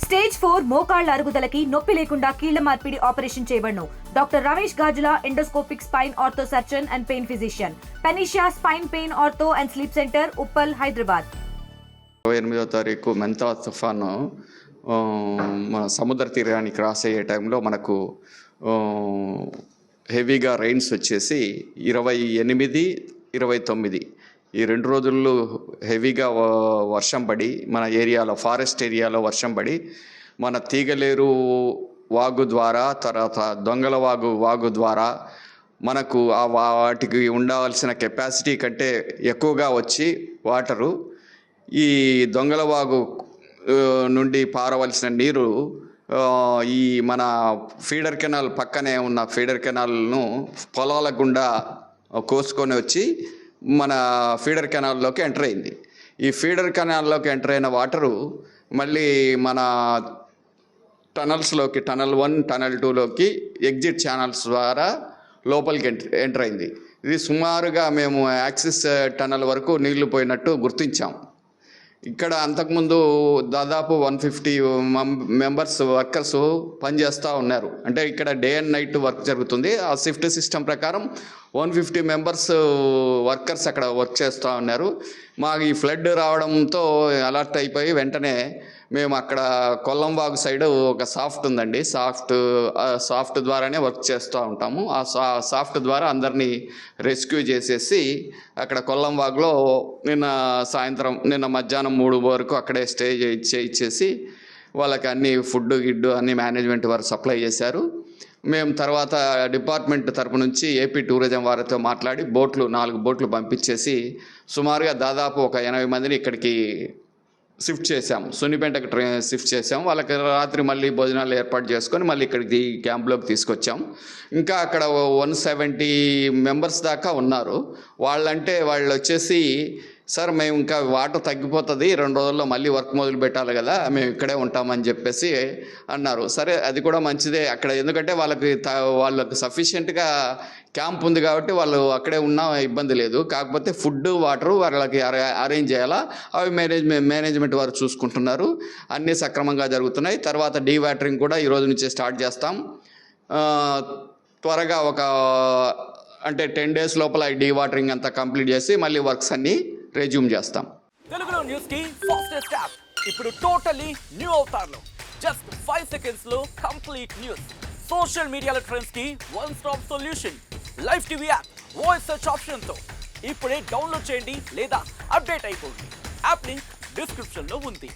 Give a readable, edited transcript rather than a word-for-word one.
Stage 4 మోకాళ్ల అరుగుదలకి నొప్పి లేకుండా కీళ్ల మార్పిడి ఆపరేషన్ చేయబడును. Doctor Ramesh Gajula, endoscopic spine ortho surgeon and pain physician, panacea spine pain ortho and sleep centre, Uppal, Hyderabad. 28వ తారీఖు మెంతా తుఫాను మన సముద్ర తీరాన్ని క్రాస్ అయ్యే టైంలో మనకు హెవీగా రెయిన్స్ వచ్చేసి 28, 29 ఈ 2 రోజుల్లో హెవీగా వర్షం పడి మన ఏరియాలో ఫారెస్ట్ ఏరియాలో వర్షం పడి మన తీగలేరు వాగు ద్వారా తర్వాత దొంగల వాగు ద్వారా మనకు వాటికి ఉండవలసిన కెపాసిటీ కంటే ఎక్కువగా వచ్చి వాటరు ఈ దొంగల వాగు నుండి పారవలసిన నీరు ఈ మన ఫీడర్ కెనాల్ పక్కనే ఉన్న ఫీడర్ కెనాల్ను పొలాల గుండా కోసుకొని వచ్చి మన ఫీడర్ కెనాల్లోకి ఎంటర్ అయింది. ఈ ఫీడర్ కెనాల్లోకి ఎంటర్ అయిన వాటరు మళ్ళీ మన టనల్స్లోకి టనల్ 1, టనల్ 2లోకి ఎగ్జిట్ ఛానల్స్ ద్వారా లోపలికి ఎంటర్ అయింది. ఇది సుమారుగా మేము యాక్సిస్ టనల్ వరకు నీళ్లు పోయినట్టు గుర్తించాం. ఇక్కడ అంతకుముందు దాదాపు 150 మెంబర్స్ వర్కర్స్ పనిచేస్తూ ఉన్నారు. అంటే ఇక్కడ డే అండ్ నైట్ వర్క్ జరుగుతుంది. ఆ షిఫ్ట్ సిస్టమ్ ప్రకారం 150 మెంబర్స్ వర్కర్స్ అక్కడ వర్క్ చేస్తూ ఉన్నారు. మాకు ఈ ఫ్లడ్ రావడంతో అలర్ట్ అయిపోయి వెంటనే మేము అక్కడ కొల్లంవాగు సైడ్ ఒక సాఫ్ట్ ఉందండి, సాఫ్ట్ ద్వారానే వర్క్ చేస్తూ ఉంటాము. ఆ సాఫ్ట్ ద్వారా అందరినీ రెస్క్యూ చేసేసి అక్కడ కొల్లంవాగులో నిన్న మధ్యాహ్నం 3 వరకు అక్కడే స్టే ఇచ్చేసి వాళ్ళకి అన్ని ఫుడ్ అన్ని మేనేజ్మెంట్ వారు సప్లై చేశారు. మేము తర్వాత డిపార్ట్మెంట్ తరపు నుంచి ఏపీ టూరిజం వారితో మాట్లాడి 4 బోట్లు పంపించేసి సుమారుగా దాదాపు ఒక 80 మందిని ఇక్కడికి షిఫ్ట్ చేశాము. సున్నిపేటకి షిఫ్ట్ చేసాము. వాళ్ళకి రాత్రి మళ్ళీ భోజనాలు ఏర్పాటు చేసుకొని మళ్ళీ ఇక్కడికి క్యాంప్లోకి తీసుకొచ్చాం. ఇంకా అక్కడ 170 మెంబర్స్ దాకా ఉన్నారు. వాళ్ళు వచ్చేసి సార్ మేము ఇంకా వాటర్ తగ్గిపోతుంది, 2 రోజుల్లో మళ్ళీ వర్క్ మొదలు పెట్టాలి కదా, మేము ఇక్కడే ఉంటామని చెప్పేసి అన్నారు. సరే అది కూడా మంచిదే అక్కడ, ఎందుకంటే వాళ్ళకి సఫిషియెంట్గా క్యాంప్ ఉంది కాబట్టి వాళ్ళు అక్కడే ఉన్నా ఇబ్బంది లేదు. కాకపోతే ఫుడ్ వాటర్ వాళ్ళకి అరేంజ్ చేయాలా, అవి మేనేజ్మెంట్ వారు చూసుకుంటున్నారు. అన్నీ సక్రమంగా జరుగుతున్నాయి. తర్వాత డీవాటరింగ్ కూడా ఈ రోజు నుంచే స్టార్ట్ చేస్తాం. త్వరగా అంటే 10 days లోపల ఈ డీవాటరింగ్ అంతా కంప్లీట్ చేసి మళ్ళీ వర్క్స్ అన్నీ రెజ్యూమ్ చేస్తాం. తెలుగులో న్యూస్ కి ఫాస్టెస్ట్ యాప్ ఇప్పుడు టోటలీ న్యూ అవతార్లో జస్ట్ 5 seconds లో కంప్లీట్ న్యూస్. సోషల్ మీడియాలో ట్రెండ్స్ కి one stop solution. Live TV app voice search option తో ఇప్పుడే డౌన్లోడ్ చేయండి లేదా అప్డేట్ అయిపోండి. యాప్ లింక్ డిస్క్రిప్షన్ లో ఉంది.